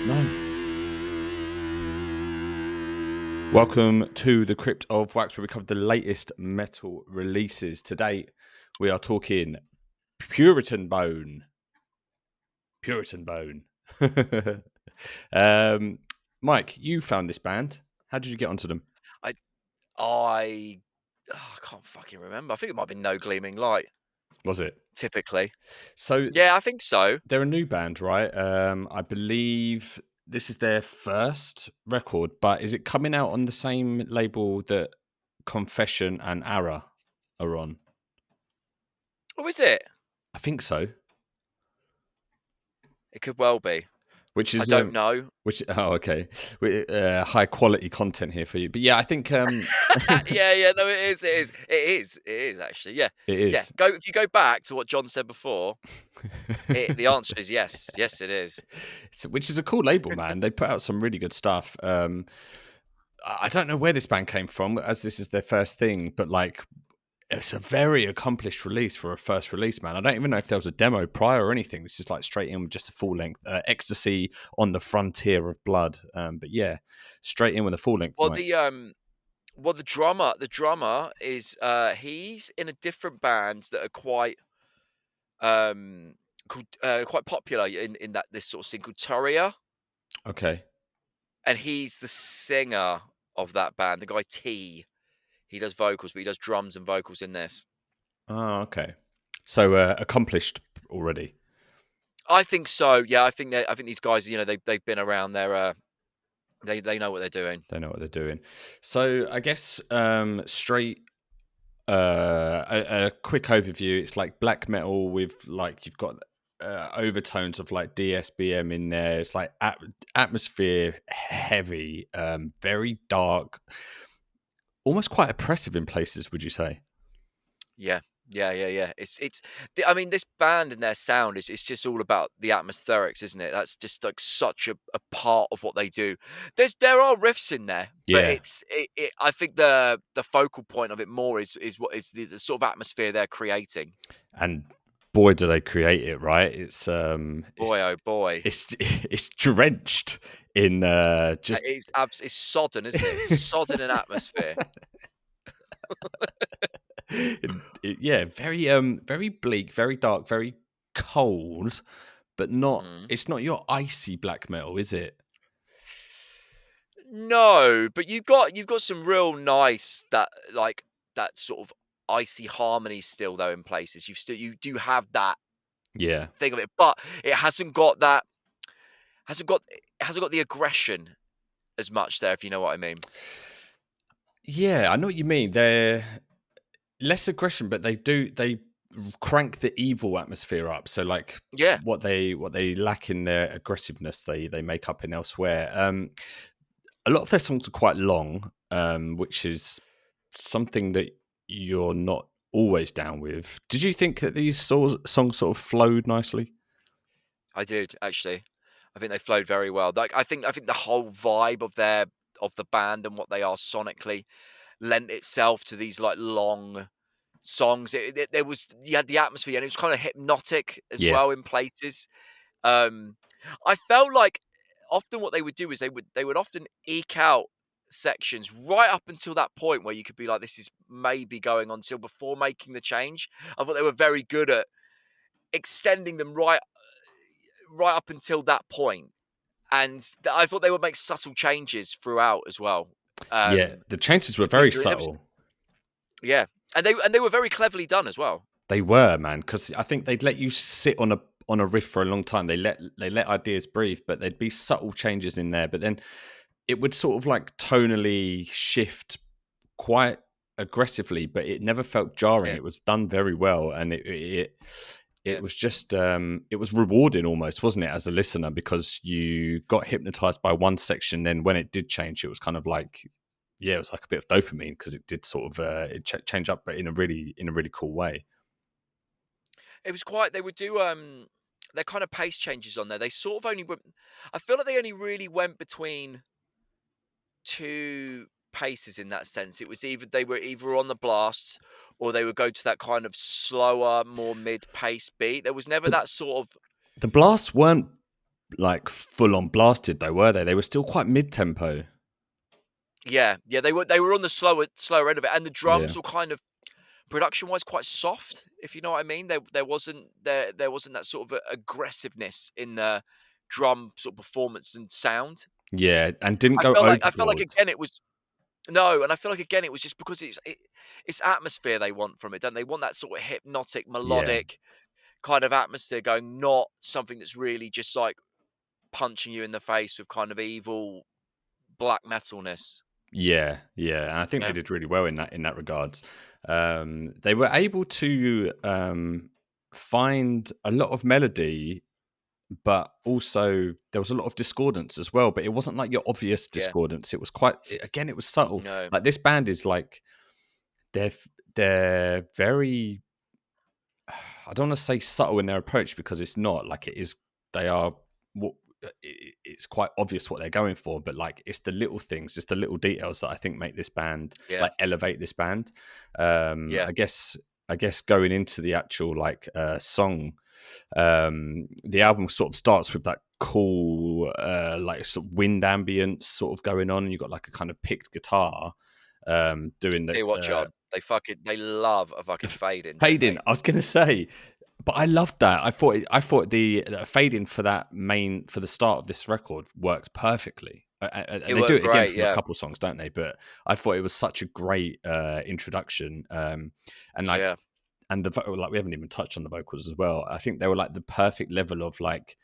No. Welcome to the Crypt of Wax, where we cover the latest metal releases. Today, we are talking Puritan Bone. Puritan Bone. Mike, you found this band. How did you get onto them? I I can't fucking remember. I think it might be No Gleaming Light, Was it? typically. So, Yeah, I think so. they're a new band, right? I believe this is their first record, but is it coming out on the same label that Confession and Ara are on? Oh, is it? I think so. It could well be. Which I is don't know. okay. High quality content here for you. But yeah, I think Yeah, no, it is, it is actually. Yeah, it yeah. is. If you go back to what John said before, the answer is yes. Yes, it is. Which is a cool label, man. They put out some really good stuff. I don't know where this band came from, as this is their first thing, but like it's a very accomplished release for a first release, man. I don't even know if there was a demo prior or anything. This is like straight in with just a full length Ecstasy on the Frontier of Blood. But yeah, straight in with a full length, Well, Mike. the drummer is he's in a different band that are um quite popular in that this sort of scene called Turia. Okay. And he's the singer of that band, the guy T. He does vocals, but he does drums and vocals in this. Oh, okay. So accomplished already. I think so. Yeah, I think these guys, they've been around. They know what they're doing. They know what they're doing. So I guess straight a quick overview. It's like black metal with like you've got overtones of like DSBM in there. It's like atmosphere heavy, very dark, almost quite oppressive in places. Would you say? Yeah, yeah. I mean, this band and their sound is it's just all about the atmospherics, isn't it? That's just like such a part of what they do. There are riffs in there, but Yeah, I think the focal point of it more is what is the sort of atmosphere they're creating. and boy, do they create it! Right? Boy, oh boy. it's drenched in just It's sodden, isn't it? It's sodden in atmosphere. yeah, very bleak, very dark, very cold, but not. Mm. It's not your icy black metal, is it? No, but you've got some real nice that sort of icy harmony still though in places. You do have that Yeah, thing of it, but it hasn't got the aggression as much there, if you know what I mean. yeah. I know what you mean. They're less aggression, but they crank the evil atmosphere up. So like Yeah. what they lack in their aggressiveness, they make up in elsewhere. A lot of their songs are quite long, which is something that you're not always down with. Did you think that these songs sort of flowed nicely? I did actually. I think they flowed very well. Like I think the whole vibe of the band and what they are sonically lent itself to these like long songs. There was you had the atmosphere and it was kind of hypnotic as Yeah, well in places. Um, I felt like often what they would do is they would often eke out sections right up until that point where you could be like, this is maybe going on till before making the change. I thought they were very good at extending them right up until that point, and I thought they would make subtle changes throughout as well. yeah. The changes were To very finger it. subtle. Yeah, and they were very cleverly done as well. They were, man, because I think they'd let you sit on a riff for a long time. They let ideas breathe, but there'd be subtle changes in there. But then it would sort of like tonally shift quite aggressively, but it never felt jarring. Yeah, It was done very well, and it yeah. was just it was rewarding almost, wasn't it, as a listener, because you got hypnotized by one section. Then when it did change, it was kind of like yeah, it was like a bit of dopamine because it did sort of change up, but in a really cool way. It was quite. They would do their kind of pace changes on there. They sort of only went. I feel like they only really went between two paces in that sense. It was either they were either on the blasts or they would go to that kind of slower, more mid-pace beat. There was never But that sort of the blasts weren't like full on blasted though, were they? They were still quite mid tempo. Yeah, yeah, they were on the slower end of it, and the Yeah. drums were kind of production wise quite soft, if you know what I mean. There wasn't that sort of aggressiveness in the drum sort of performance and sound. Yeah, and didn't go I felt like overboard. again it was no, and I feel like again it was just because it's atmosphere they want from it, don't they? Want that sort of hypnotic, Yeah. melodic kind of atmosphere going, not something that's really just like punching you in the face with kind of evil black metalness. Yeah, yeah, and I think they Yeah, did really well in that regards. They were able to find a lot of melody, but also there was a lot of discordance as well. But it wasn't like your obvious yeah, discordance. It was quite again, it was subtle. no, Like this band is like they're very I don't want to say subtle in their approach because it's not like it is. They are. What it's quite obvious what they're going for, but like it's the little things, it's the little details that I think make this band yeah, like elevate this band. yeah. I guess going into the actual like song, the album sort of starts with that cool like sort of wind ambience sort of going on, and you've got like a kind of picked guitar doing the Tell you what, John, they love a fucking fade in, don't fading. they? I was gonna say, but I loved that. I thought the fading for that main for the start of this record works perfectly. It And they do worked it again great, from a yeah, couple songs, don't they? But I thought it was such a great introduction, and like yeah, and like we haven't even touched on the vocals as well. I think they were like the perfect level of like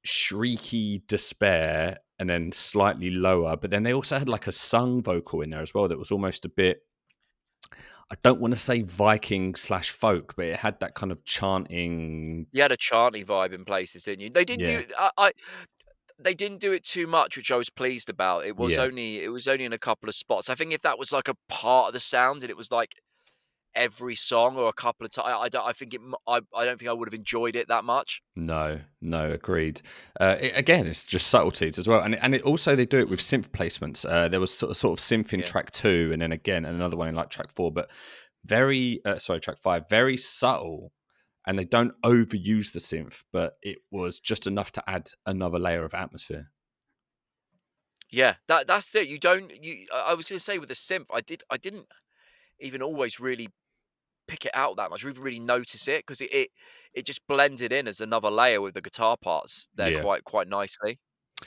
shrieky despair, and then slightly lower. But then they also had like a sung vocal in there as well that was almost a bit I don't want to say Viking slash folk, but it had that kind of chanting. you had a chanty vibe in places, didn't you? They didn't Yeah, do they didn't do it too much, which I was pleased about. yeah, It was only in a couple of spots. I think if that was like a part of the sound and it was like every song or a couple of times, I don't think I would have enjoyed it that much. no, no, agreed. Again, it's just subtleties as well, and it also they do it with Mm, synth placements. There was sort of synth in yeah. track 2, and then again another one in like track 4, but very track 5, very subtle, and they don't overuse the synth, but it was just enough to add another layer of atmosphere. Yeah, that's it. You don't you I was gonna say with the synth, I didn't even always really pick it out that much or even really notice it because it just blended in as another layer with the guitar parts there Yeah, quite nicely.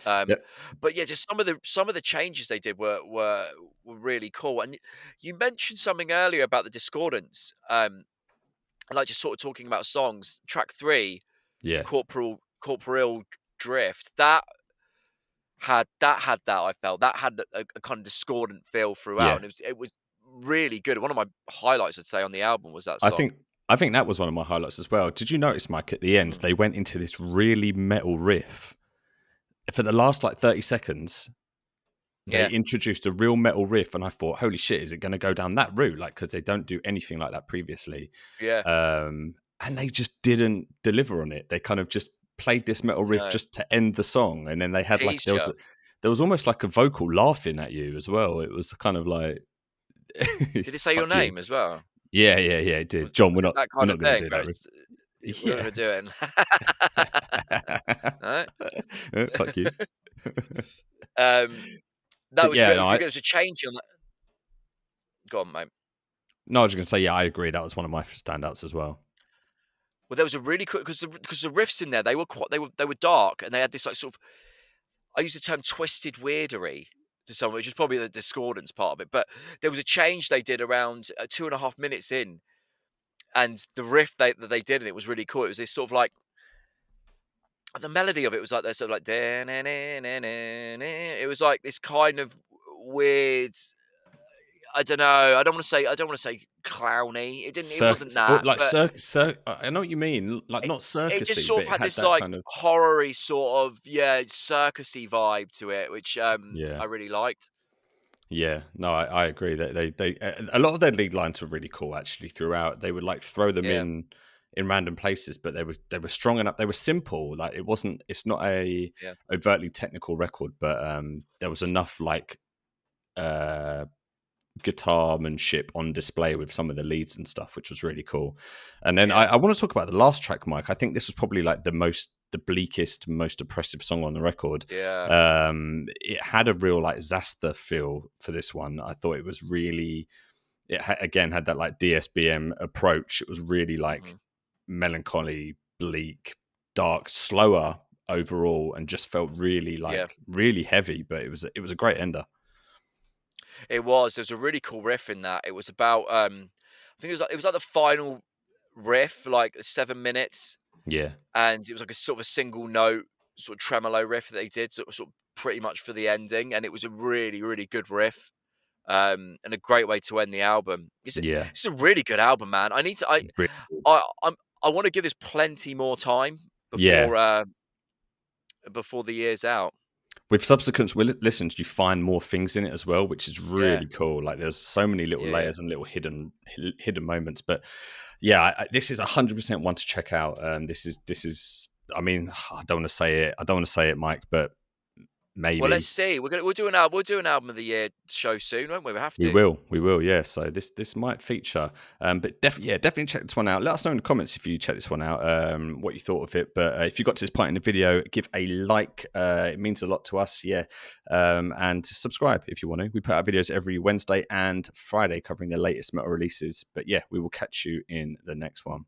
Um, yeah, but yeah, just some of the changes they did were really cool. And you mentioned something earlier about the discordance, and like just sort of talking about songs. Track 3, yeah, corporeal drift. Had that I felt that had a kind of discordant feel throughout, yeah. and it was really good. One of my highlights, I'd say, on the album was that I song. think I think that was one of my highlights as well. Did you notice, Mike, at the end Mm. they went into this really metal riff for the last like 30 seconds? They Yeah, introduced a real metal riff, and I thought, "Holy shit, is it going to go down that route?" Like, because they don't do anything like that previously, yeah, and they just didn't deliver on it. They kind of just played this metal riff no, just to end the song, and then they had like teased you. there was almost like a vocal laughing at you as well. It was kind of like, Did it say your "Fuck you." name as well? Yeah, yeah, yeah. It did. John, Was it that we're kind of not going to thing do where that. it's we're not Yeah. gonna do it? Alright. Fuck you. Um, that But was yeah, it no, was really good. There was a change on that. Go on, mate. I was just going to say, yeah, I agree. That was one of my standouts as well. Well, there was a really cool because the riffs in there, they were dark, and they had this, like, sort of I use the term twisted weirdery to some, which is probably the discordance part of it, but there was a change they did around, 2.5 minutes in, and the riff that they did, and it was really cool. It was this sort of like the melody of it was like this sort of like it was like this kind of weird. I don't know. I don't want to say clowny. It wasn't Circus, or that, like but I know what you mean. Like it, not it just circusy, but sort of it had had this that like kind of horror-y sort of circusy vibe to it, which yeah, I really liked. yeah. No, I agree that they a lot of their lead lines were really cool actually. Throughout, they would like throw them Yeah, in random places, but they were strong enough. They were simple. Like it wasn't. It's not a yeah, overtly technical record, but there was enough like uh guitarmanship on display with some of the leads and stuff, which was really cool. And then yeah, I want to talk about the last track, Mike. I think this was probably like the most the bleakest, most oppressive song on the record. Yeah. It had a real like Zasta feel for this one. I thought it was really, again had that like DSBM approach. It was really like Mhm. melancholy, bleak, dark, slower overall, and just felt really Yeah. like really heavy. But it was a great ender. It was. There was a really cool riff in that. It was about, I think it was like the final riff, like 7 minutes, Yeah, and it was like a sort of a single note, sort of tremolo riff that they did, sort of pretty much for the ending, and it was a really, really good riff, and a great way to end the album. yeah, It's a really good album, man. I need to really good. I wanna give this plenty more time Yeah. before the year's out. With subsequent listens, you find more things in it as well, which is Yeah. really cool. Like there's so many little Yeah, yeah. layers and little hidden moments. But yeah, this is 100% one to check out. This is. I mean, I don't want to say it. I don't want to say it, Mike, but Well, let's maybe see. We'll do an album of the year show soon, won't we? We have we to. will. We will. Yeah. So this might feature. But definitely check this one out. Let us know in the comments if you check this one out. What you thought of it. But if you got to this point in the video, give a like. It means a lot to us. Yeah. And subscribe if you want to. We put out videos every Wednesday and Friday covering the latest metal releases. But yeah, we will catch you in the next one.